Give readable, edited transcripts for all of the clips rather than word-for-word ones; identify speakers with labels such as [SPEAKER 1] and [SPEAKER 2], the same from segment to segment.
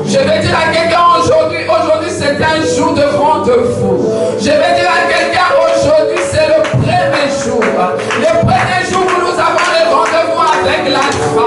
[SPEAKER 1] Je vais dire à quelqu'un aujourd'hui c'est un jour de rendez-vous. Je vais dire à quelqu'un aujourd'hui c'est le premier jour. Le premier jour où nous avons le rendez-vous avec l'Alpha.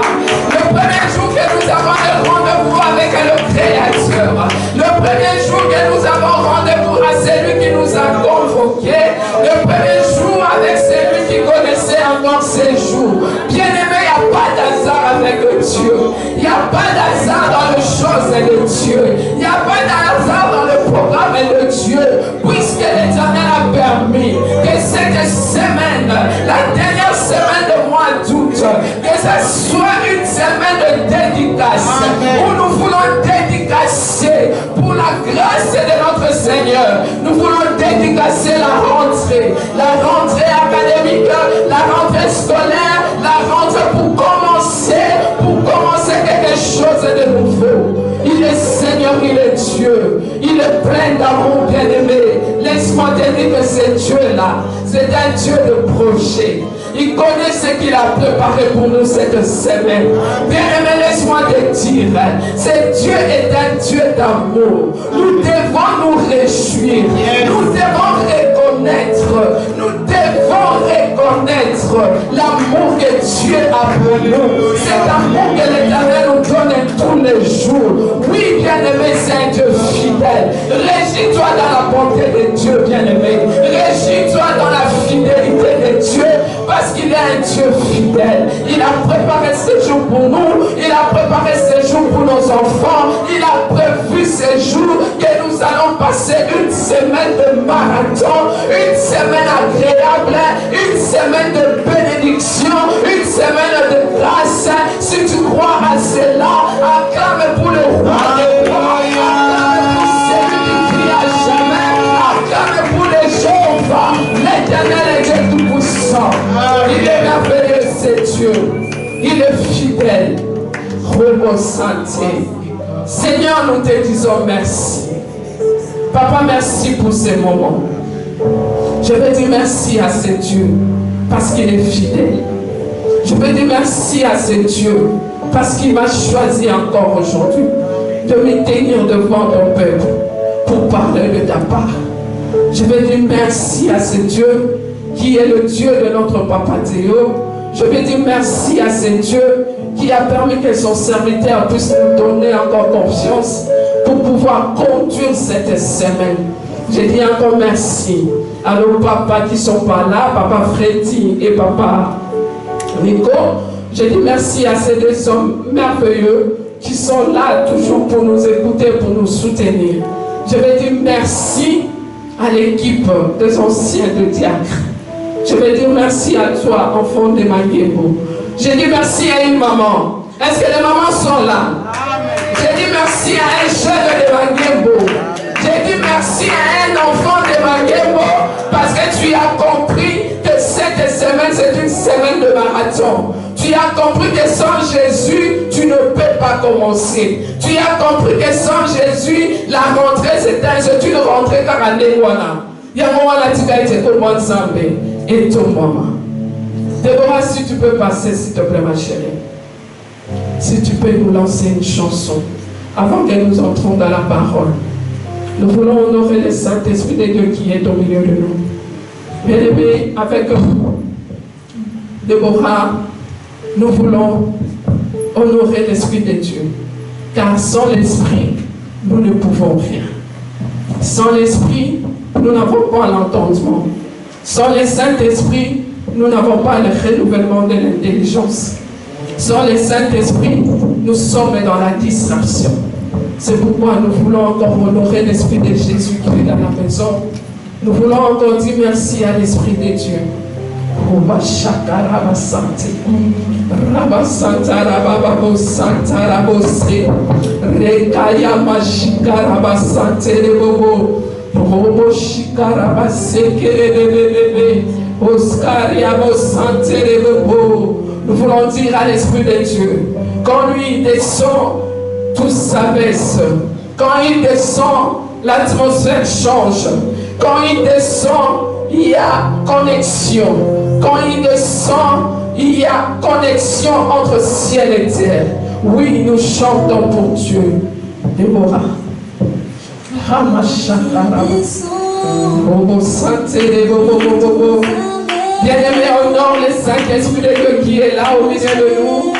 [SPEAKER 1] Le premier jour que nous avons le rendez-vous avec le Créateur. Le premier jour que nous avons rendez-vous à celui qui nous a convoqués. Le premier jour avec celui qui connaissait encore ces jours. Bien-aimé, il n'y a pas d'hasard avec Dieu. Il n'y a pas d'hasard dans les choses de Dieu. Il n'y a pas d'hasard dans le programme de Dieu. Puisque l'Éternel a permis que cette semaine, la dernière semaine de mois d'août, que ce soit une semaine de dédicace, où nous voulons dédicacer pour la grâce de notre Seigneur. Nous voulons dédicacer la rentrée académique, la rentrée scolaire, la rentrée pour commencer quelque chose de nouveau. Il est Seigneur, il est Dieu, il est plein d'amour, bien-aimé. Laisse-moi te dire que ce Dieu-là, c'est un Dieu de projet. Il connaît ce qu'il a préparé pour nous cette semaine. Bien-aimé, laisse-moi te dire, ce Dieu est un Dieu d'amour. Nous devons nous réjouir. Nous devons reconnaître l'amour que Dieu a pour nous. Cet amour que l'Éternel nous donne tous les jours. Oui, bien-aimé, c'est un Dieu fidèle. Régis-toi dans la bonté de Dieu, bien-aimé. Régis-toi dans la fidélité de Dieu. Parce qu'il est un Dieu fidèle. Il a préparé ce jour pour nous. Il a préparé ce jour pour nos enfants. Il a prévu ce jour que nous allons passer une semaine de marathon, une semaine agréable, une semaine de bénédiction, une semaine de grâce. Si tu crois à cela, acclame pour le roi des rois, acclame pour celui qui crie à jamais, acclame pour les Jéhovah, l'Éternel est Dieu tout-puissant. Il est merveilleux, c'est Dieu. Il est fidèle. Robo santé. Seigneur, nous te disons merci. Papa, merci pour ces moments. Je veux dire merci à ce Dieu parce qu'il est fidèle. Je veux dire merci à ce Dieu parce qu'il m'a choisi encore aujourd'hui de me tenir devant ton peuple pour parler de ta part. Je vais dire merci à ce Dieu qui est le Dieu de notre Papa Théo. Je vais dire merci à ce Dieu qui a permis que son serviteur puisse nous donner encore confiance pour pouvoir conduire cette semaine. Je dis encore merci à nos papas qui ne sont pas là, Papa Freddy et Papa Nico. Je dis merci à ces deux hommes merveilleux qui sont là toujours pour nous écouter, pour nous soutenir. Je vais dire merci à l'équipe des anciens de diacres. Je vais dire merci à toi, enfant de Maguebo. Je dis merci à une maman. Est-ce que les mamans sont là? Je dis merci à un jeune de Maguebo. Je dis merci à un enfant de Maguebo parce que tu as compris que cette semaine, c'est une semaine de marathon. Tu as compris que sans Jésus, tu ne peux pas commencer. Tu as compris que sans Jésus, la rentrée, c'est une rentrée car à Néwana. Il y a un moment là, tu vas être tout le monde ensemble. Et ton maman. Déborah, si tu peux passer, s'il te plaît, ma chérie. Si tu peux nous lancer une chanson avant que nous entrons dans la parole. Nous voulons honorer le Saint-Esprit de Dieu qui est au milieu de nous. Bien-aimés, avec Déborah, nous voulons honorer l'Esprit de Dieu. Car sans l'Esprit, nous ne pouvons rien. Sans l'Esprit, nous n'avons pas l'entendement. Sans le Saint-Esprit, nous n'avons pas le renouvellement de l'intelligence. Sans le Saint-Esprit, nous sommes dans la distraction. C'est pourquoi nous voulons encore honorer l'Esprit de Jésus qui est dans la maison. Nous voulons encore dire merci à l'Esprit de Dieu. Nous voulons dire à l'Esprit de Dieu, quand lui descend, tout s'abaisse. Quand il descend, l'atmosphère change. Quand il descend, il y a connexion. Quand il descend, il y a connexion entre ciel et terre. Oui, nous chantons pour Dieu. Déborah. Bien-aimé, honore le Saint-Esprit de Dieu qui est là au milieu de nous.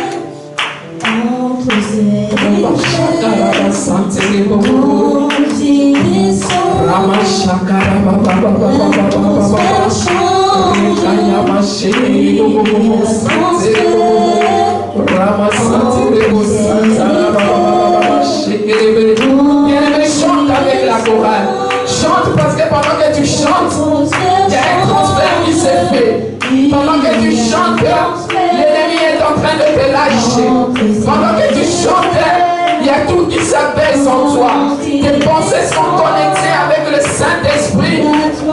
[SPEAKER 1] Bien-aimé, chante avec la chorale. Chante parce que pendant que tu chantes, il y a un transfert qui s'est fait. Pendant que tu chantes, l'ennemi est en train de te lâcher. Pendant que tu chantes, il y a tout qui s'abaisse en toi. Tes pensées sont connectées avec le Saint-Esprit.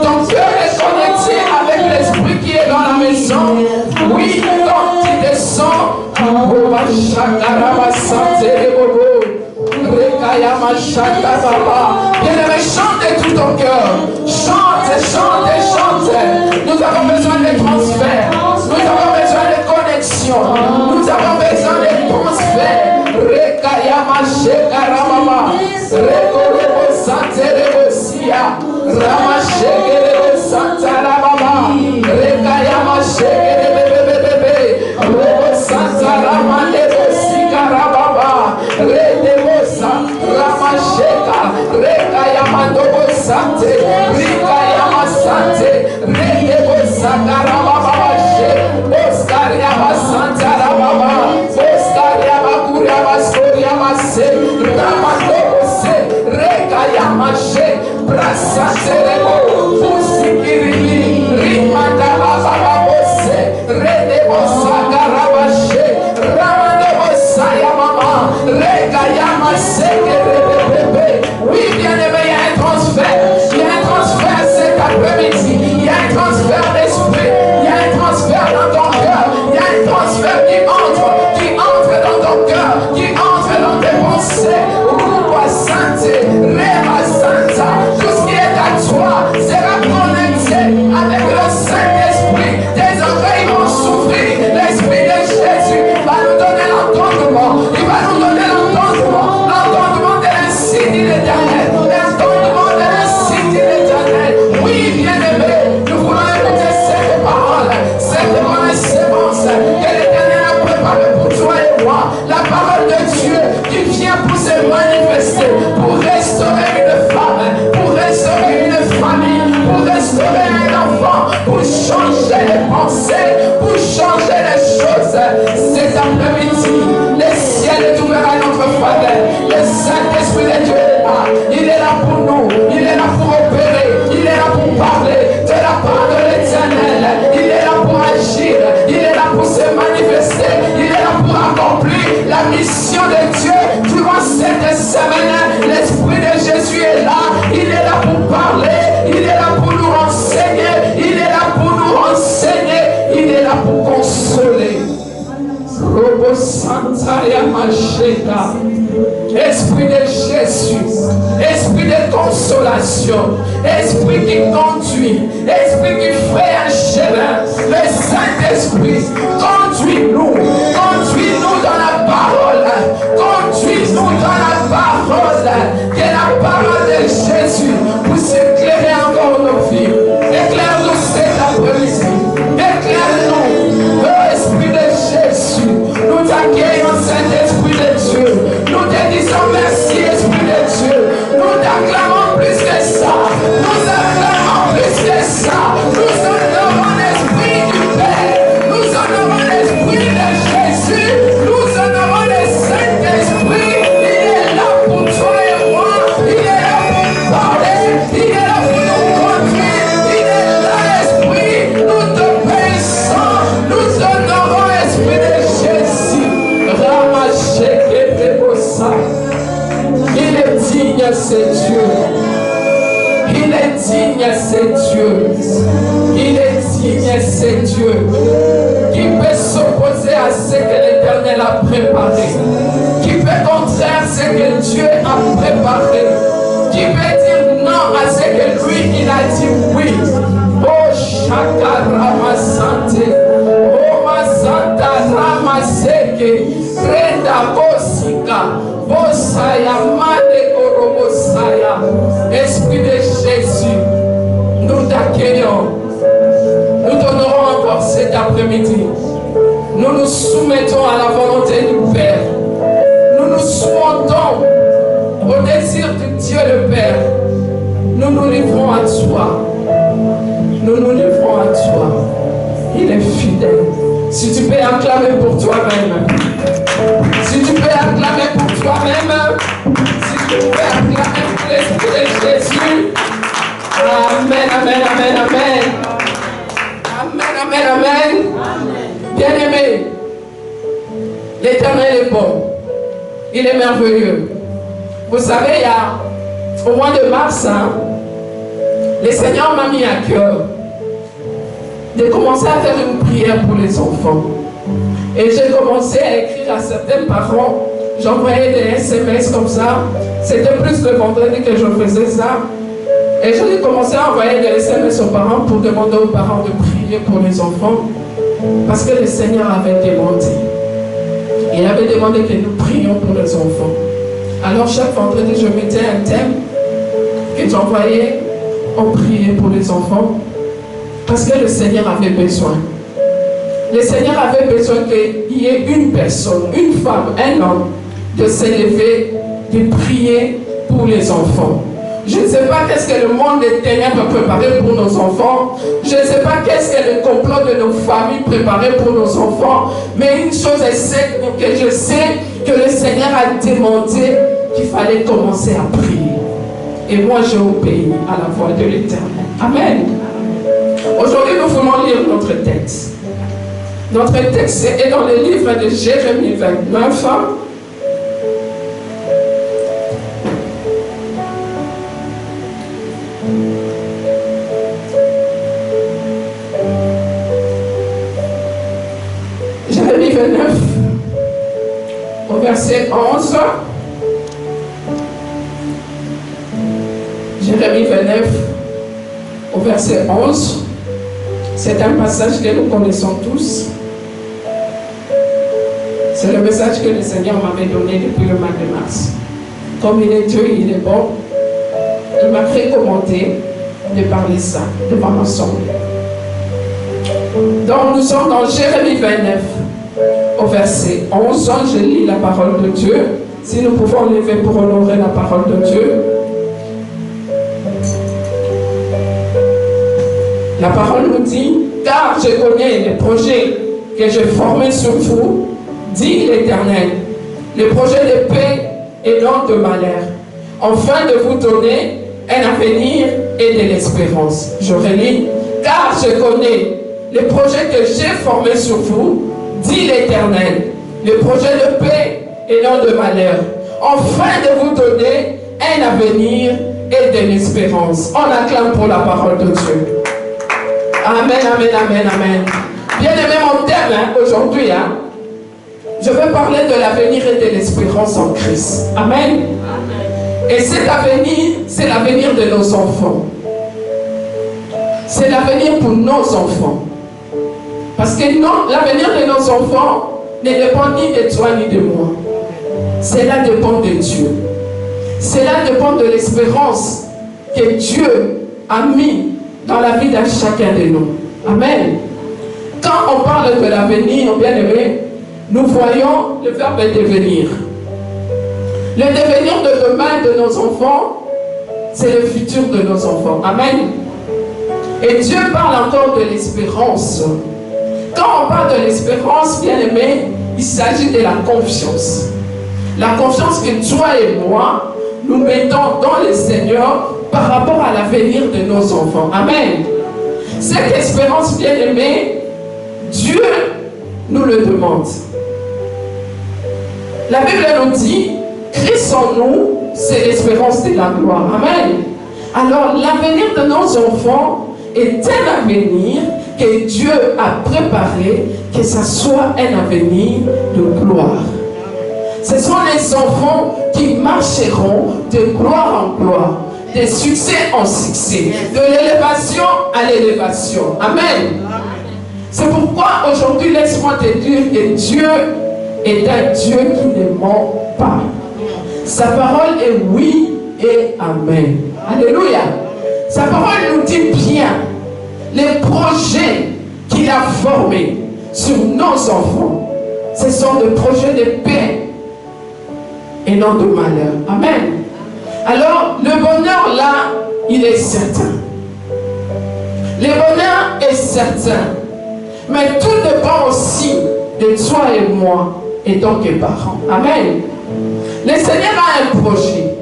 [SPEAKER 1] Ton cœur est connecté avec l'Esprit qui est dans la maison. Oui, quand tu descends, bien-aimé, chante tout ton cœur. Chante, chante, chante. Nous avons besoin de transfert. Nous avons besoin de connexion. Nous avons besoin de transfert. Rekayama Shekaramama. Rekorebo Santerebo Sia. Rama Shekerebo Santaramama. Rekayama Shekerebebebebe. Rebo Santarama Nebo Sikarababa. Redebosa. Rama Sheka. Rekayama Dobo Sante. Rikayama Sante. Redebosa Karababa She. Oscar Yama Santarababa. Oscar Yama Kurama Skoriama Se. Rama Dobo Se. Rekayama She. Brasa Terebo. Usikirili. Rimandaba Baba Bose. Redebosa Karaba She. Rama Dobosa Yamama. Rekayama Sekerebebebe. Oui, bien-aimé, il y a un transfert. Il y a un transfert cet après-midi. Il y a un transfert d'esprit. Il y a un transfert dans ton cœur. Il y a un transfert qui entre dans ton cœur, qui entre dans tes pensées. Ruba Sante, Reba Santa. Tout ce qui est à toi, Esprit de Jésus, esprit de consolation, esprit qui conduit, esprit qui fait un chemin, le Saint-Esprit, conduis-nous dans la parole, conduis-nous dans la parole, que la parole de Jésus puisse éclairer encore nos vies. Éclaire-nous cet après-midi, éclaire-nous, oh Esprit de Jésus, nous t'accueillons Saint-Esprit de Dieu, nous te disons merci Esprit de Dieu, nous t'acclamons plus que ça, nous acclamons plus que ça, nous honorons l'Esprit du Père, nous honorons l'Esprit de Jésus, nous honorons le Saint-Esprit, il est là pour toi et moi, il est là pour nous parler, il est là pour nous conduire, il est là l'Esprit, nous t'obéissons, nous honorons l'Esprit de Jésus. Il est digne, c'est Dieu. Il est digne, c'est Dieu. Il est digne, c'est Dieu. Qui peut s'opposer à ce que l'Éternel a préparé? Qui peut contraire ce que Dieu a préparé? Qui peut dire non à ce que lui, il a dit oui? Oh, Shakarama Santé. Oh, Masanta Ramaseke. Prenda Bosika. Bosaya Made Korobosaya. Esprit de Jésus, nous t'accueillons. Nous t'honorons encore cet après-midi. Nous nous soumettons à la volonté du Père. Nous nous soumettons au désir de Dieu le Père. Nous nous livrons à toi. Nous nous livrons à toi. Il est fidèle. Si tu peux acclamer pour toi-même. Si tu peux acclamer pour toi-même. Si tu peux acclamer pour l'Esprit de Jésus. Amen, amen, amen, amen. Amen, amen, amen. Bien-aimé, l'Éternel est bon. Il est merveilleux. Vous savez, il y a, au mois de mars, le Seigneur m'a mis à cœur de commencer à faire une prière pour les enfants. Et j'ai commencé à écrire à certains parents. J'envoyais des SMS comme ça. C'était plus le vendredi que je faisais ça. Et j'ai commencé à envoyer des SMS aux parents pour demander aux parents de prier pour les enfants. Parce que le Seigneur avait demandé. Il avait demandé que nous prions pour les enfants. Alors chaque vendredi, je mettais un thème que j'envoyais. On priait pour les enfants. Parce que le Seigneur avait besoin. Le Seigneur avait besoin qu'il y ait une personne, une femme, un homme, de s'élever, de prier pour les enfants. Je ne sais pas qu'est-ce que le monde des ténèbres a préparé pour nos enfants. Je ne sais pas qu'est-ce que le complot de nos familles préparé pour nos enfants. Mais une chose est certaine, que je sais que le Seigneur a demandé qu'il fallait commencer à prier. Et moi, j'ai obéi à la voix de l'Éternel. Amen. Aujourd'hui, nous voulons lire notre texte. Notre texte est dans le livre de Jérémie 29. Jérémie 29, au verset 11. Jérémie 29, au verset 11. C'est un passage que nous connaissons tous. C'est le message que le Seigneur m'avait donné depuis le mois de mars. Comme il est Dieu, il est bon, il m'a recommandé de parler ça devant l'ensemble. Donc nous sommes dans Jérémie 29, au verset 11. Je lis la parole de Dieu. Si nous pouvons lever pour honorer la parole de Dieu. La parole nous dit, car je connais les projets que j'ai formés sur vous, dit l'Éternel, les projets de paix et non de malheur, afin de vous donner un avenir et de l'espérance. Je relis, car je connais les projets que j'ai formés sur vous, dit l'Éternel, les projets de paix et non de malheur, afin de vous donner un avenir et de l'espérance. On acclame pour la parole de Dieu. Amen, amen, amen, amen. Bien aimé, mon thème aujourd'hui, je veux parler de l'avenir et de l'espérance en Christ. Amen. Et cet avenir, c'est l'avenir de nos enfants. C'est l'avenir pour nos enfants. Parce que l'avenir de nos enfants ne dépend ni de toi ni de moi. Cela dépend de Dieu. Cela dépend de l'espérance que Dieu a mis dans la vie de chacun de nous. Amen. Quand on parle de l'avenir, bien aimé, nous voyons le verbe devenir. Le devenir de demain de nos enfants, c'est le futur de nos enfants. Amen. Et Dieu parle encore de l'espérance. Quand on parle de l'espérance, bien aimé, il s'agit de la confiance. La confiance que toi et moi, nous mettons dans le Seigneur par rapport à l'avenir de nos enfants. Amen. Cette espérance, bien aimée, Dieu nous le demande. La Bible nous dit, Christ en nous, c'est l'espérance de la gloire. Amen. Alors, l'avenir de nos enfants est un avenir que Dieu a préparé, que ce soit un avenir de gloire. Ce sont les enfants qui marcheront de gloire en gloire, de succès en succès, de l'élévation à l'élévation. Amen. C'est pourquoi aujourd'hui, laisse-moi te dire que Dieu est un Dieu qui ne ment pas. Sa parole est oui et amen. Alléluia. Sa parole nous dit bien les projets qu'il a formés sur nos enfants. Ce sont des projets de paix et non de malheur. Amen. Alors, le bonheur là, il est certain. Le bonheur est certain. Mais tout dépend aussi de toi et moi, et donc les parents. Amen. Le Seigneur a un projet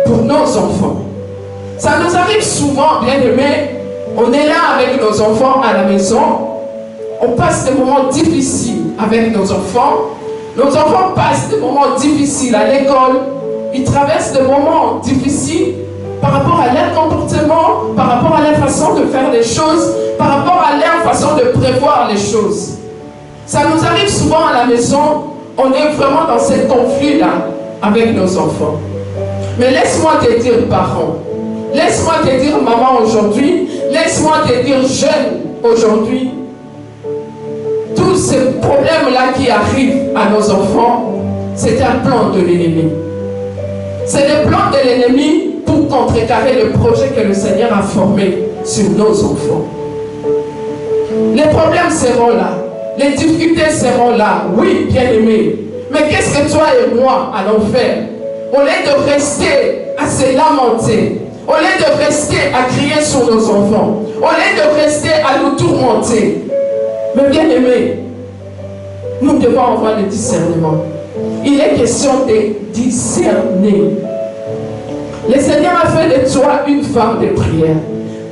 [SPEAKER 1] pour nos enfants. Ça nous arrive souvent, bien aimés, on est là avec nos enfants à la maison, on passe des moments difficiles avec nos enfants passent des moments difficiles à l'école, ils traversent des moments difficiles par rapport à leur comportement, par rapport à leur façon de faire les choses, par rapport à leur façon de prévoir les choses. Ça nous arrive souvent à la maison, on est vraiment dans ce conflit-là avec nos enfants. Mais laisse-moi te dire, parents, laisse-moi te dire, maman, aujourd'hui, laisse-moi te dire, jeune, aujourd'hui, tous ces problèmes-là qui arrivent à nos enfants, c'est un plan de l'ennemi. C'est le plan de l'ennemi pour contrecarrer le projet que le Seigneur a formé sur nos enfants. Les problèmes seront là. Les difficultés seront là. Oui, bien aimés. Mais qu'est-ce que toi et moi allons faire? Au lieu de rester à se lamenter, au lieu de rester à crier sur nos enfants, au lieu de rester à nous tourmenter, mais bien aimés, nous devons avoir le discernement. Il est question de discerner. Le Seigneur a fait de toi une femme de prière.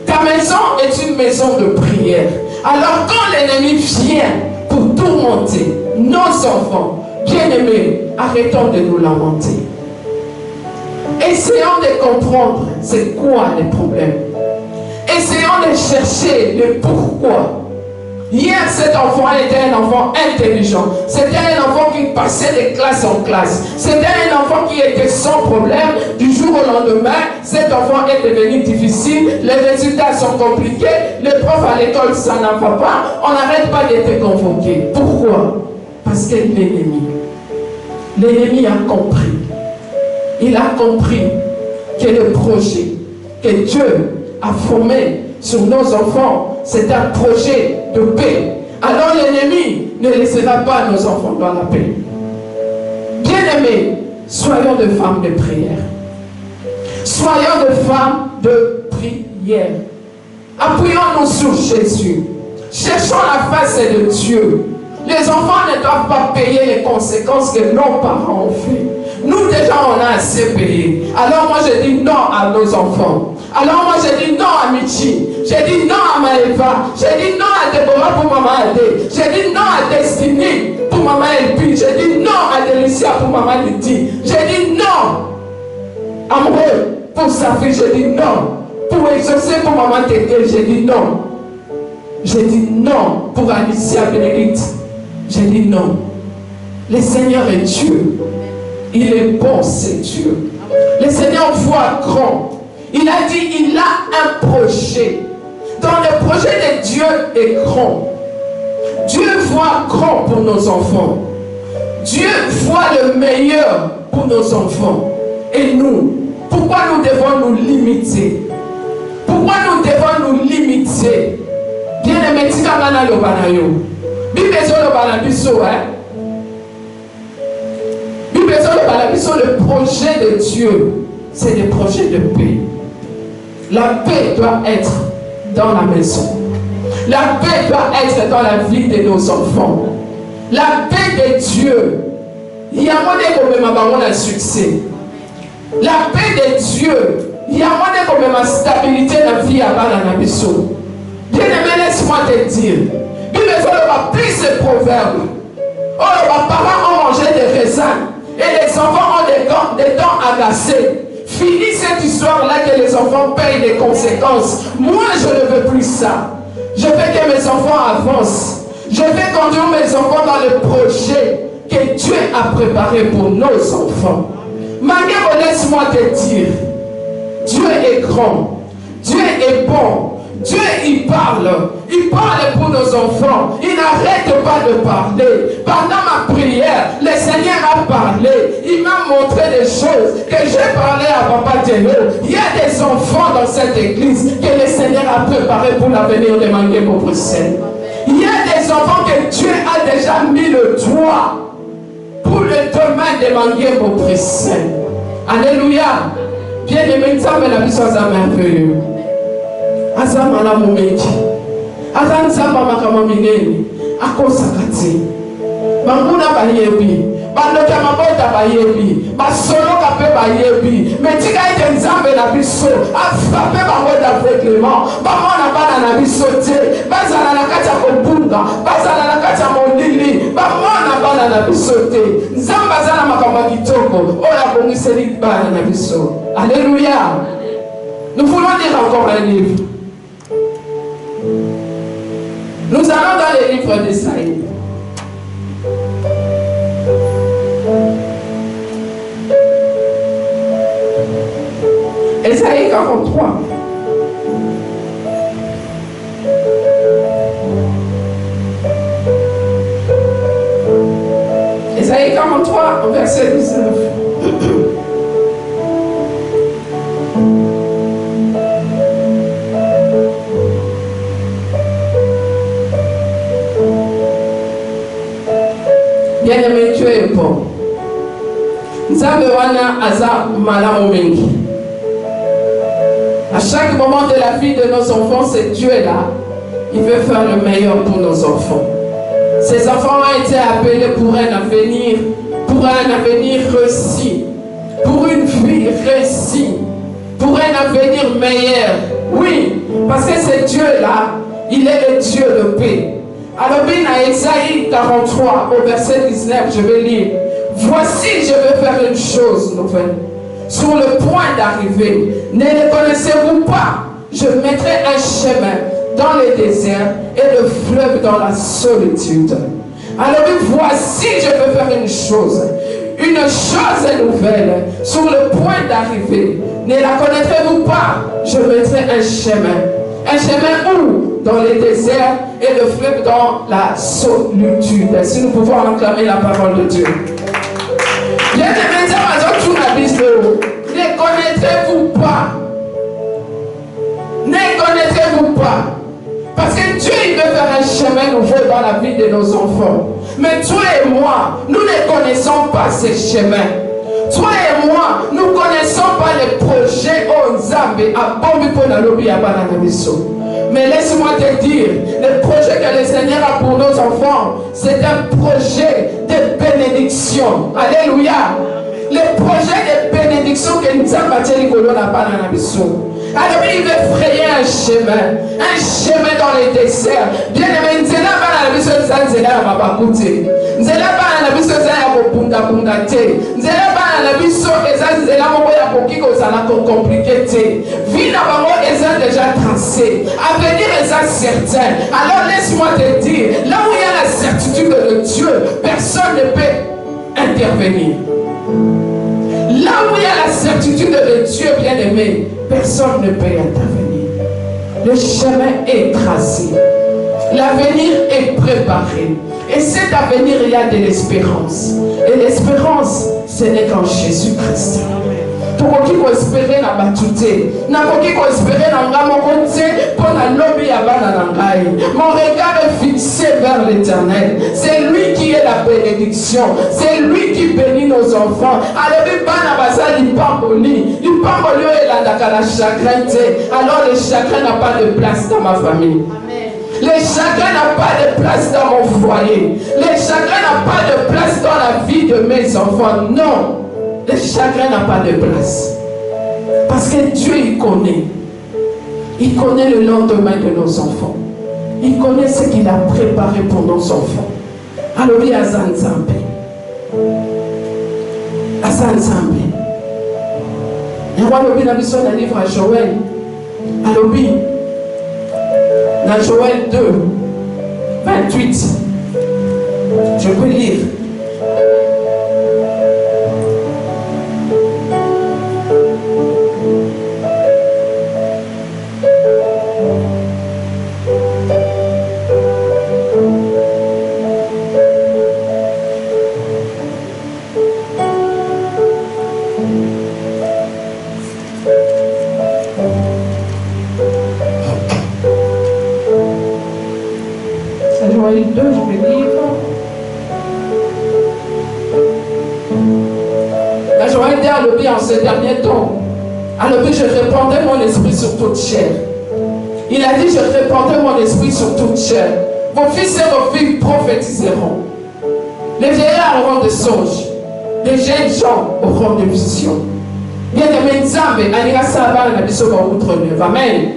[SPEAKER 1] Ta maison est une maison de prière. Alors quand l'ennemi vient pour tourmenter nos enfants, bien-aimés, arrêtons de nous lamenter. Essayons de comprendre c'est quoi les problèmes. Essayons de chercher le pourquoi. Hier, cet enfant était un enfant intelligent. C'était un enfant qui passait de classe en classe. C'était un enfant qui était sans problème. Du jour au lendemain, cet enfant est devenu difficile. Les résultats sont compliqués. Les profs à l'école, ça n'en va pas. On n'arrête pas d'être convoqué. Pourquoi? Parce que l'ennemi a compris. Il a compris que le projet que Dieu a formé sur nos enfants, c'est un projet de paix. Alors l'ennemi ne laissera pas nos enfants dans la paix. Bien-aimés, soyons des femmes de prière. Soyons des femmes de prière. Appuyons-nous sur Jésus. Cherchons la face de Dieu. Les enfants ne doivent pas payer les conséquences que nos parents ont fait. Nous déjà on a assez payé. Alors moi je dis non à nos enfants. Alors moi je dis non à Michi. J'ai dit non à Maëva. J'ai dit non à Déborah pour maman Adé. J'ai dit non à Destiny pour maman Elpi. J'ai dit non à Delicia pour maman Lydie. J'ai dit non à Amoureux pour sa fille. J'ai dit non. Pour exaucer pour maman Tété. J'ai dit non. J'ai dit non pour Alicia Bénédicte. J'ai dit non. Le Seigneur est Dieu. Il est bon, c'est Dieu. Le Seigneur voit grand. Il a dit, il a un projet. Dans le projet de Dieu est grand. Dieu voit grand pour nos enfants. Dieu voit le meilleur pour nos enfants. Et nous, pourquoi nous devons nous limiter? Pourquoi nous devons nous limiter? Bien aimé, tu vas dans le banayo. Le projet de Dieu, c'est le projet de paix. La paix doit être dans la maison. La paix doit être dans la vie de nos enfants. La paix de Dieu, il y a un succès. La paix de Dieu, il y a une stabilité dans la vie à Banabiso. Bien aimé, laisse-moi te dire, Bible va plus ce proverbe. Oh, les parents ont mangé des raisins et les enfants ont des dents agacées. Fini cette histoire-là que les enfants payent les conséquences. Moi, je ne veux plus ça. Je veux que mes enfants avancent. Je veux conduire mes enfants dans le projet que Dieu a préparé pour nos enfants. Maguero, laisse-moi te dire, Dieu est grand, Dieu est bon, Dieu il parle pour nos enfants, il n'arrête pas de parler. Pendant ma prière, le Seigneur a parlé, il m'a montré des choses que j'ai parlé à Papa Dieu. Il y a des enfants dans cette église que le Seigneur a préparé pour l'avenir de Maguero Bruxelles. Il y a des enfants que Dieu a déjà mis le doigt pour le domaine de Maguero Bruxelles. Alléluia. Bien-aimé, nous avons la puissance merveilleuse. Azama la momenti. Azan zamba makamineni. Akosakati. Banguna bayebi. Bandoka mabota bayebi. Basolo kape bayebi. Metika ite nzambe na biso. Afrape bangoda aveuglement. Bamona bana na biso te. Bazala na kati ya kobunga. Bazala na kati ya molili. Bamona bana na biso te. Nzamba zala makambo kitoko. Oya bongiseli bana na biso. Alléluia. Nous voulons lire encore un livre. Nous allons dans les livres d'Ésaïe. Ésaïe 43. Ésaïe 43, verset 19. Bien-aimé, Dieu est bon. Nzambe wana aza malamu mengi. À chaque moment de la vie de nos enfants, ce Dieu-là, il veut faire le meilleur pour nos enfants. Ces enfants ont été appelés pour un avenir réussi, pour une vie réussie, pour un avenir meilleur. Oui, parce que ce Dieu-là, il est le Dieu de paix. Alors, bien à Ésaïe 43, au verset 19, je vais lire. Voici, je vais faire une chose nouvelle. Sur le point d'arriver, ne le connaissez-vous pas? Je mettrai un chemin dans le désert et le fleuve dans la solitude. Alors, voici, je vais faire une chose nouvelle. Sur le point d'arriver, ne la connaîtrez-vous pas? Je mettrai un chemin. Un chemin où? Dans les déserts et le fleuve dans la solitude. Si nous pouvons acclamer la parole de Dieu. Ne connaîtrez-vous pas? Ne connaîtrez-vous pas? Parce que Dieu il veut faire un chemin nouveau dans la vie de nos enfants. Mais toi et moi, nous ne connaissons pas ces chemins. Toi et moi, nous ne connaissons pas les projets au Zambé à Bombi pour la lobby à Bananabiso. Mais laisse-moi te dire, le projet que le Seigneur a pour nos enfants, c'est un projet de bénédiction. Alléluia. Le projet de bénédiction que nous avons bâti à Bananabiso. Alors il veut frayer un chemin dans les déserts. Bien aimé, nous allons pas la mission de Zanzela à Mabakouté. Nous allons pas la mission de Zanzela à Bundate. Nous allons pas la mission de Zanzela à Bokiko, ça n'a pas compliqué. Vie d'abord est déjà tracée. Avenir est certain. Alors laisse-moi te dire, là où il y a la certitude de Dieu, personne ne peut intervenir. Là où il y a la certitude de Dieu bien-aimé, personne ne peut intervenir. Le chemin est tracé. L'avenir est préparé. Et cet avenir, il y a de l'espérance. Et l'espérance, ce n'est qu'en Jésus-Christ. Tokoki ko espérer na batute, na koki ko espérer na ngamo konte pour na lobi ya bana na ngai. Mon regard est fixé vers l'Éternel. C'est lui qui est la bénédiction. C'est lui qui bénit nos enfants. Alors les bana basa li pamboli et la dakala chagrin te. Alors le chagrin n'a pas de place dans ma famille. Le chagrin n'a pas de place dans mon foyer. Le chagrin n'a pas de place dans la vie de mes enfants. Non. Le chagrin n'a pas de place. Parce que Dieu, il connaît. Il connaît le lendemain de nos enfants. Il connaît ce qu'il a préparé pour nos enfants. Alobi Azan Zambe. Azan Zambe. Et moi, alobi na biso na livre à Joël. Alobi. Dans Joël 2, 28. Je peux lire. En ce dernier temps, alors je répandais mon esprit sur toute chair. Il a dit, je répandais mon esprit sur toute chair. Vos fils et vos filles prophétiseront. Les vieillards auront des songes. Les jeunes gens auront des visions. Bien-aimé Nzambe, Anira Saba, outre neuve. Amen.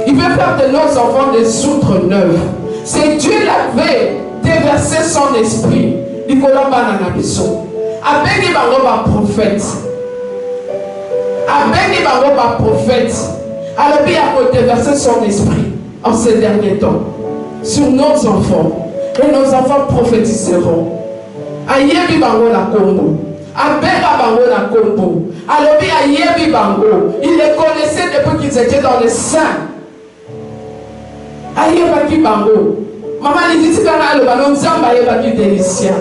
[SPEAKER 1] Il veut faire de nos enfants des outres neuves. C'est Dieu l'avait déversé son esprit. Nicolas Bananabiso. Avec les prophètes. Avec les prophètes, alors il a déversé son esprit en ces derniers temps sur nos enfants. Et nos enfants prophétiseront. Ayebi bango la kombo. Abega bango la kombo. Alors ayebi bango. Il les connaissait depuis qu'ils étaient dans le sein. Ayebaki bango. Maman lui dit quand le ballon zamba ayebaki délicia.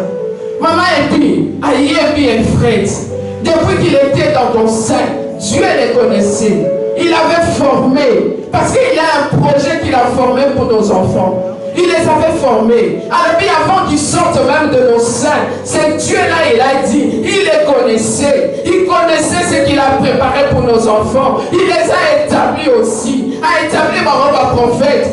[SPEAKER 1] Maman et puis ayebi et Fred. Depuis qu'il était dans ton sein. Dieu les connaissait. Il avait formé. Parce qu'il a un projet qu'il a formé pour nos enfants. Il les avait formés. Alors puis avant qu'ils sortent même de nos seins, c'est Dieu là, il a dit, il les connaissait. Il connaissait ce qu'il a préparé pour nos enfants. Il les a établis aussi. A établi ma prophète.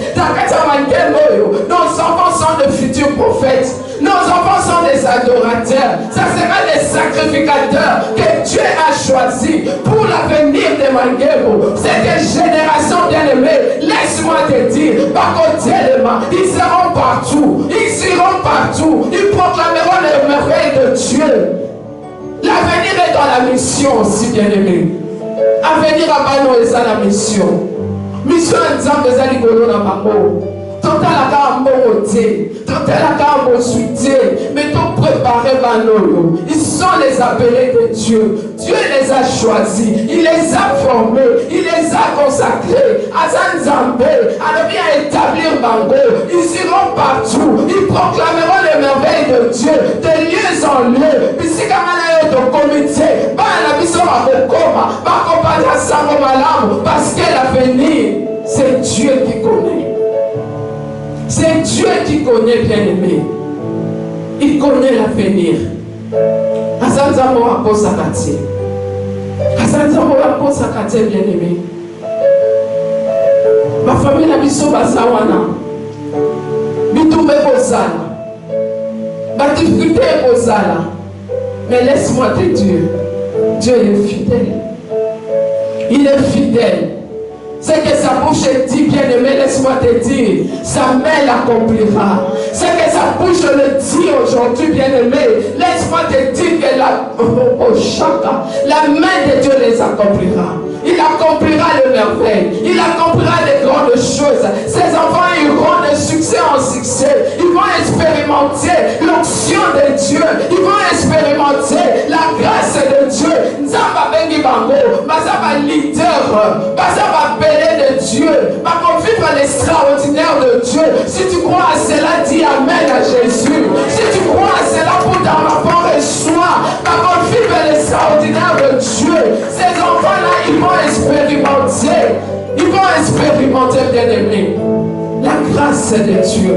[SPEAKER 1] Nos enfants sont de futurs prophètes. Nos enfants sont des adorateurs. Ça sera des sacrificateurs que Dieu a choisis pour l'avenir de Mangebo. C'est des générations bien-aimées. Laisse-moi te dire, ils seront partout. Ils iront partout. Ils proclameront les merveilles de Dieu. L'avenir est dans la mission aussi, bien-aimé. Avenir à Bano et ça la mission. Mission exemple des aligolo dans ma mort. Total à Kambote, total à Kambosuité, mais tout préparé Banolo. Ils sont les appelés de Dieu. Dieu les a choisis, il les a formés, il les a consacrés. Azan Zambé, à bien établir Bango. Ils iront partout, ils proclameront les merveilles de Dieu, de lieu en lieu. Puis si Kamala est au comité, parce que l'avenir, c'est Dieu qui connaît. C'est Dieu qui connaît, bien-aimé. Il connaît l'avenir. Azanzamo Akosakati. Azanzamo Akosakati, bien-aimé. Ma famille n'a pas Basawana. Bitoumé Bozala. Ma difficulté est Bozala. Mais laisse-moi te dire, Dieu est fidèle. Il est fidèle. Ce que sa bouche dit, bien-aimé, laisse-moi te dire, sa main l'accomplira. Ce que sa bouche le dit aujourd'hui, bien-aimé, laisse-moi te dire que la main de Dieu les accomplira. Il accomplira les merveilles. Il accomplira les grandes choses. Ses enfants iront de succès en succès. Ils vont expérimenter l'onction de Dieu. Ils vont expérimenter ça va appeler de Dieu, va vivre l'extraordinaire de Dieu. Si tu crois à cela, dis Amen à Jésus. Si tu crois à cela pour ton enfant, reçois, va vivre l'extraordinaire de Dieu. Ces enfants-là, ils vont expérimenter, bien-aimé, la grâce de Dieu.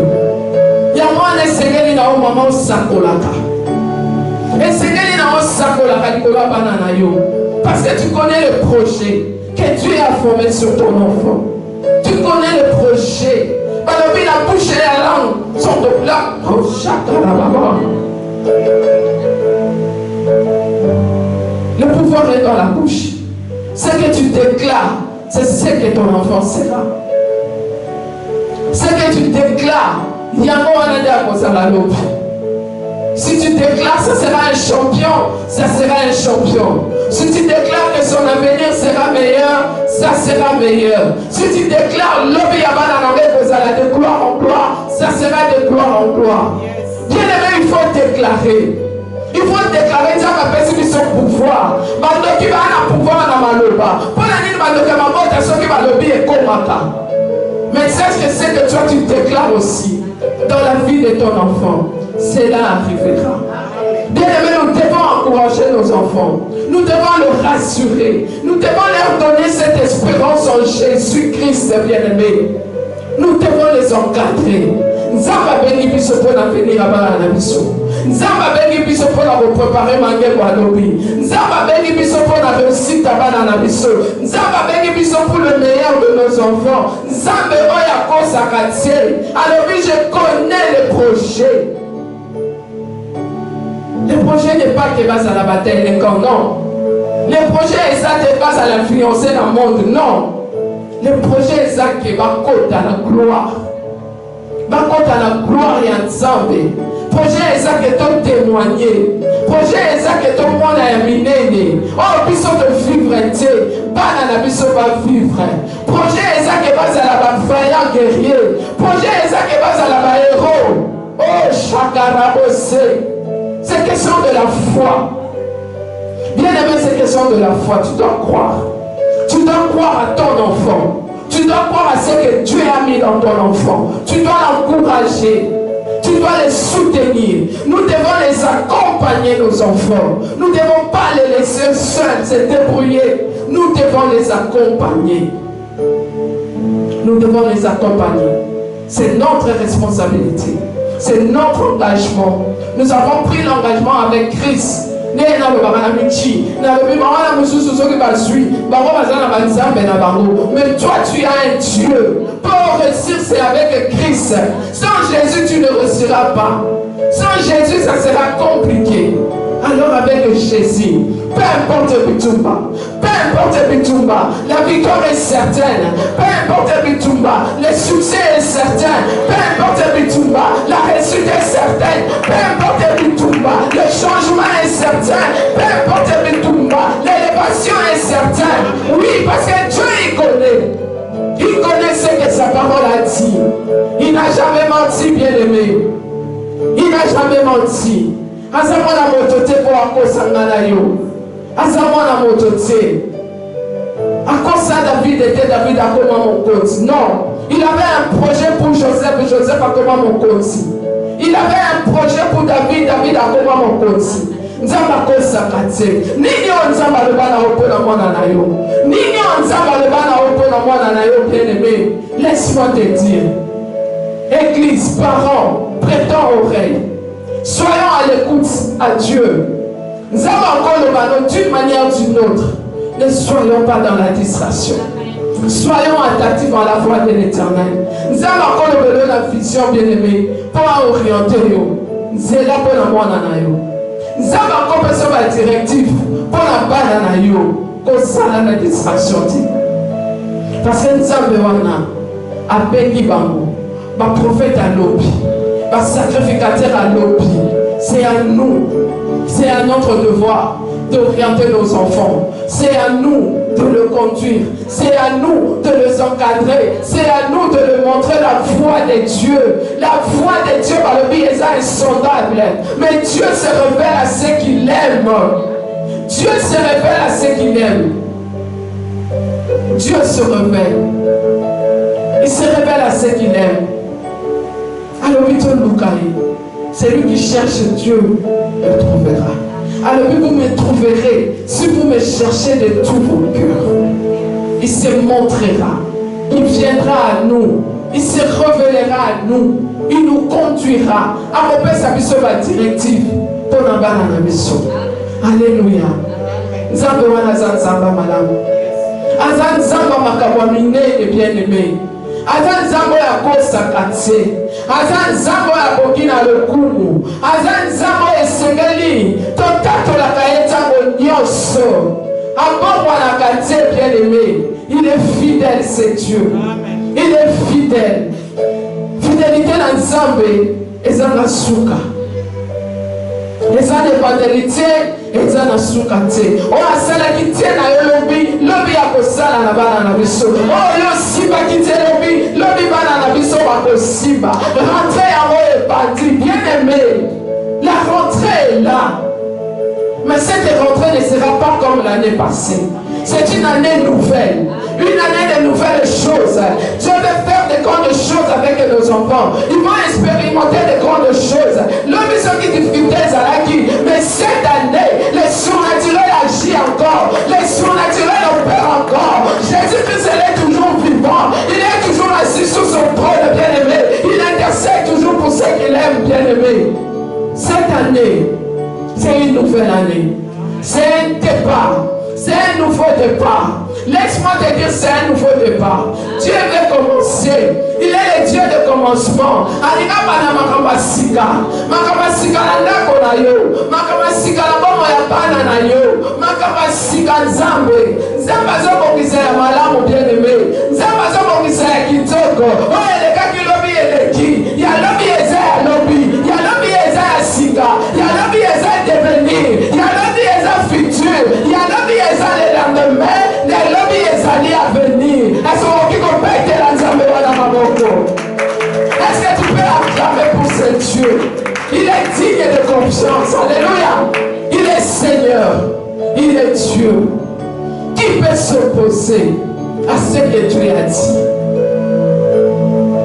[SPEAKER 1] Il y a moi, un Seigneur, il y a un moment où ça colaka. Et Seigneur, il y a un parce que tu connais le projet que Dieu a formé sur ton enfant. Tu connais le projet. Parce que la bouche et la langue sont de là. Oh, le pouvoir est dans la bouche. Ce que tu déclares, c'est ce que ton enfant sera. Ce que tu déclares, il y a un si tu déclares que ça sera un champion, ça sera un champion. Si tu déclares que son avenir sera meilleur, ça sera meilleur. Si tu déclares l'homme de gloire en gloire, ça sera de gloire en gloire. Bien aimé, il faut déclarer. Il faut déclarer que ça va son pouvoir. Qui va avoir pouvoir dans ma loba. Pour la nuit, qui va lobby et comata. Mais sache que c'est que toi tu déclares aussi dans la vie de ton enfant. Cela arrivera. Bien aimé, nous devons encourager nos enfants. Nous devons les rassurer. Nous devons leur donner cette espérance en Jésus-Christ, bien aimé. Nous devons les encadrer. Nzamba bengi biso pour l'avenir à bana biso. Nzamba bengi biso pour la préparer mangé pour lobby. Nzamba bengi biso pour la réussite à bana biso. Nzamba bengi biso pour le meilleur de nos enfants. Nzamba oya kosa katie. Alors oui, je connais le projet. Le projet n'est pas que base à la bataille, les camps, non. Le projet est ça de base à l'influencer dans le monde, non. Le projet est ça qui va côté à la gloire. Va côté à la gloire et ensemble. Projet est ça que tu témoigner. Projet est ça que tout le monde a miné. Oh, biso de vivre, bana na biso va vivre. Projet est ça que base à la vaillant guerrier. Projet est ça que base à la héros. Oh, chakara aussi. C'est question de la foi. Bien aimé, c'est question de la foi. Tu dois croire. Tu dois croire à ton enfant. Tu dois croire à ce que Dieu a mis dans ton enfant. Tu dois l'encourager. Tu dois les soutenir. Nous devons les accompagner, nos enfants. Nous ne devons pas les laisser seuls se débrouiller. Nous devons les accompagner. Nous devons les accompagner. C'est notre responsabilité. C'est notre engagement. Nous avons pris l'engagement avec Christ. Mais toi tu as un Dieu. Pour réussir, c'est avec Christ. Sans Jésus, tu ne réussiras pas. Sans Jésus, ça sera compliqué. Alors avec Jésus, peu importe Bitumba, la victoire est certaine. Peu importe Bitumba, le succès est certain. Peu importe Bitumba, la réussite est certaine. Peu importe Bitumba, le changement est certain. Peu importe Bitumba, l'élévation est certaine. Oui, parce que Dieu il connaît. Il connaît ce que sa parole a dit. Il n'a jamais menti, bien-aimé. Il n'a jamais menti. Azamona motote pour akosangana yo. Azamona motote. Akosa David était David à comment mon compte. Non. Il avait un projet pour Joseph et Joseph à comment mon compte. Il avait un projet pour David, David à comment mon compte. Nzamba kosa kate. Nini on nzamba le bana opona mwana na yo. Nini on nzamba le bana opona mwana na yo bien-aimé. Laisse-moi te dire. Église, parents, prêtons oreille. Soyons à l'écoute à Dieu. Nous avons encore le ballon d'une manière ou d'une autre. Ne soyons pas dans la distraction. Soyons attentifs à la voix de l'Éternel. Nous avons encore le ballon de la vision, bien-aimée, pour orienter. Nous sommes là pour la moine. Nous avons encore besoin de la directive pour la banane. Comme ça, la distraction. Parce que nous avons à Bengi Bango, ma prophète à l'Obi. Sacrificateur à l'opi. C'est à nous, c'est à notre devoir d'orienter nos enfants. C'est à nous de le conduire. C'est à nous de les encadrer. C'est à nous de leur montrer la voie de Dieu. La voie de Dieu par le biais est insondable. Mais Dieu se révèle à ceux qu'il aime. Dieu se révèle à ceux qu'il aime. Dieu se révèle. Il se révèle à ceux qu'il aime. Alors, celui qui cherche Dieu le trouvera. Alors, vous me trouverez si vous me cherchez de tout vos cœurs. Il se montrera. Il viendra à nous. Il se révélera à nous. Il nous conduira. À mon père, sa directive. Pour la mission. Alléluia. Nzambe wana za nzamba malamu. Aza nzamba makabwamine et bien-aimé. Aza nzambo ya kosaka te. Aza nzambo ya bokina lokumu. Aza nzambo esengeli. Totatolaka ye ntango nyonso. Abongwanaka te, bien-aimé. Il est fidèle, c'est Dieu. Il est fidèle. Fidélité na nzambe ezanga suka. Eza dépendalité eza na suka te. O asala ki te na yo lobi ya kosala na bana na biso. O yo simba ki te lobi bana na biso ba kosimba. Rentrée yango ebandi, bien-aimé. La rentrée est là. Mais cette rentrée ne sera pas comme l'année passée. C'est une année nouvelle. Une année de nouvelles choses. Dieu veut faire de grandes choses avec nos enfants. Ils vont expérimenter de grandes choses. L'homme sont qui difficultés à la qui. Mais cette année, le surnaturel agit encore. Le surnaturel opère encore. Jésus-Christ est toujours vivant. Il est toujours assis sur son trône, bien-aimé. Il intercède toujours pour ceux qu'il aime, bien-aimé. Cette année, c'est une nouvelle année. C'est un départ. C'est un nouveau départ. Laisse-moi te dire, c'est un nouveau départ. Dieu veut commencer. Il est le Dieu de commencement. Alika bana makambasika. Makambasika na ndako na yo. Makambasika na bomo ya bana na yo. Makambasika nzambe. Nzambe azobongisa ya malamu bien-aimé. Nzambe azobongisa ya kitoko. Oye leka kilobi eleki. Ya lobi eza ya lobi. Ya lobi eza ya sika. Ya lobi eza devenir. Ya lobi eza futur. Ya lobi eza le lendemain. Le lobi ezali à venir. Est-ce que tu peux péter la nzambe wana maboko? Est-ce que tu peux acclamer pour ce Dieu? Il est digne de confiance. Alléluia. Il est Seigneur. Il est Dieu. Qui peut s'opposer à ce que Dieu a dit?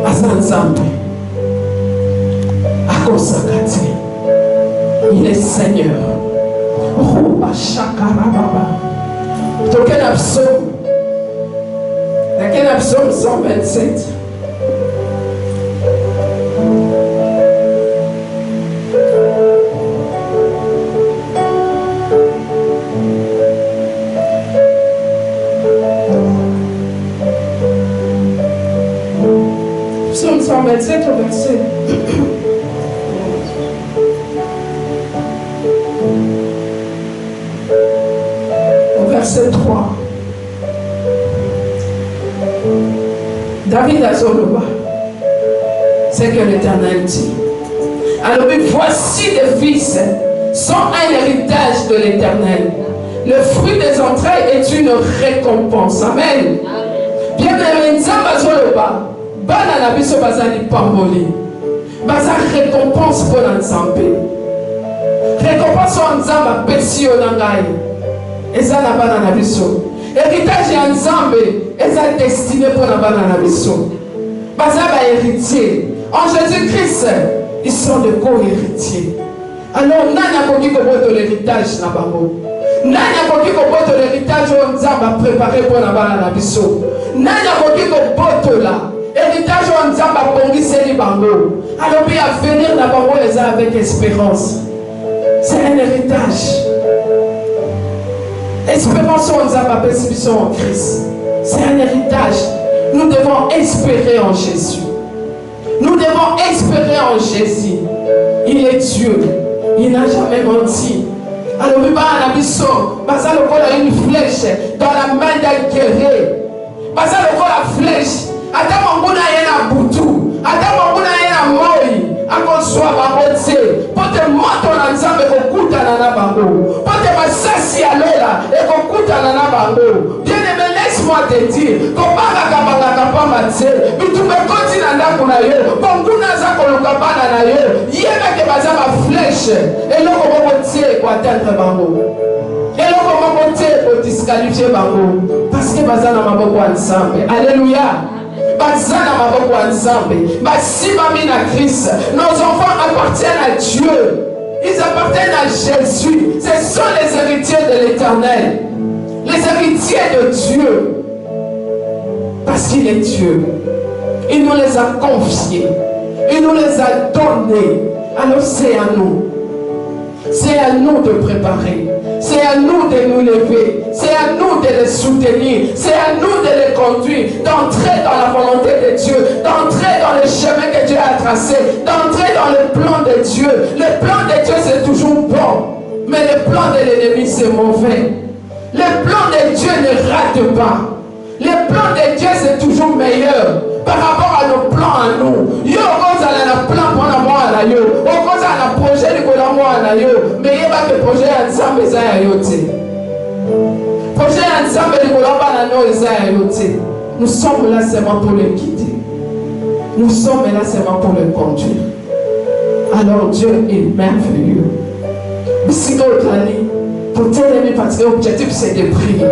[SPEAKER 1] À sa nzambe. À Kosakati. Il est Seigneur. Oh, Shakarababa. Toquez un psaume. Toquez un psaume 127. Psaume 127 au verset. Verset 3. David Azoloba, c'est que l'Éternel dit. Alors, voici les fils sont un héritage de l'Éternel. Le fruit des entrailles est une récompense. Amen. Bien-aimé, Nzamba Azoloba, bana na biso bazali pamboli. Baza récompense pour l'Nzambe. Récompense pour Nzamba pesi onangai. Eza na bana na biso. Héritage ya Nzambe eza destiné pour na bana na biso. Baza ba héritier. En Jésus-Christ, ils sont de co-héritiers. Alors nani akoki koboto l'héritage na bango? Nani akoki koboto l'héritage oyo Nzambe a préparé pour na bana na biso? Nani akoki koboto la héritage oyo Nzambe abongiseli bango? Alors puis à venir na bango eza avec espérance. C'est un héritage. Espérance en Christ. C'est un héritage. Nous devons espérer en Jésus. Nous devons espérer en Jésus. Il est Dieu. Il n'a jamais menti. Alors, il va à la mission. Basa le a une flèche dans la main d'un guerrier. Basa le la flèche. Attends, mon a boutou. Attends, mon a moi. Akoswa bakote pote moto na nzambe kokutana na bango pote masasi ya lela ekokutana na bango. Bien-aimé, laisse-moi te dire kobanga kabanga pamba te bitumbe koti na ndako na yo bonguna za koluka bana na yo yeba ke baza ba flèche eloko boko tie ko atteindre bango. Et là, comment pour disqualifier Bango? Parce que Bazana m'a beaucoup ensemble. Alléluia. Bazana m'a beaucoup ensemble. Si mamie na Christ, nos enfants appartiennent à Dieu. Ils appartiennent à Jésus. Ce sont les héritiers de l'Éternel. Les héritiers de Dieu. Parce qu'il est Dieu. Il nous les a confiés. Il nous les a donnés. Alors c'est à nous. C'est à nous de préparer. C'est à nous de nous lever. C'est à nous de les soutenir. C'est à nous de les conduire. D'entrer dans la volonté de Dieu. D'entrer dans le chemin que Dieu a tracé. D'entrer dans le plan de Dieu. Le plan de Dieu c'est toujours bon. Mais le plan de l'ennemi c'est mauvais. Le plan de Dieu ne rate pas. Le plan de Dieu c'est toujours meilleur par rapport à nos plans à nous. Yo cause à la plan pour la moi à la yo. Au cause à la projet de la moi à la yo. Mais il y a pas que projet ensemble ça à yote. Projet ensemble de la banano ça à yote. Nous sommes là seulement pour le guider. Nous sommes là seulement pour le conduire. Alors Dieu est merveilleux. Si vous allez pour t'aimer parce que l'objectif c'est de prier.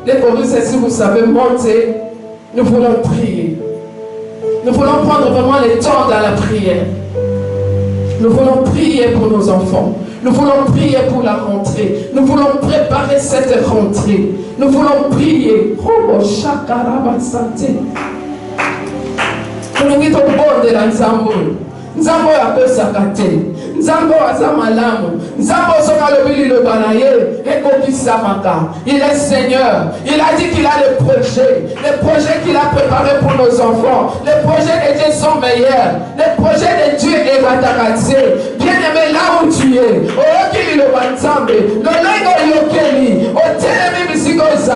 [SPEAKER 1] Les chorus, si vous savez monter, nous voulons prier. Nous voulons prendre vraiment le temps dans la prière. Nous voulons prier pour nos enfants. Nous voulons prier pour la rentrée. Nous voulons préparer cette rentrée. Nous voulons prier. Oh, Shakaraba Santé. Nous nous bon de la Nzambo. Nzambo a peu sakate. Nzambo aza malamu. Nzambo soka lobili lo banaye. Eko kisamaka. Il est Seigneur. Il a dit qu'il a les projets qu'il a préparés pour nos enfants. Les projets de Dieu sont meilleurs. Les projets de Dieu est ratakatse. Bien aimé là où tu es. Oh, qu'il le banzambe. Le lengo yokeli. Oh, telemi bisiko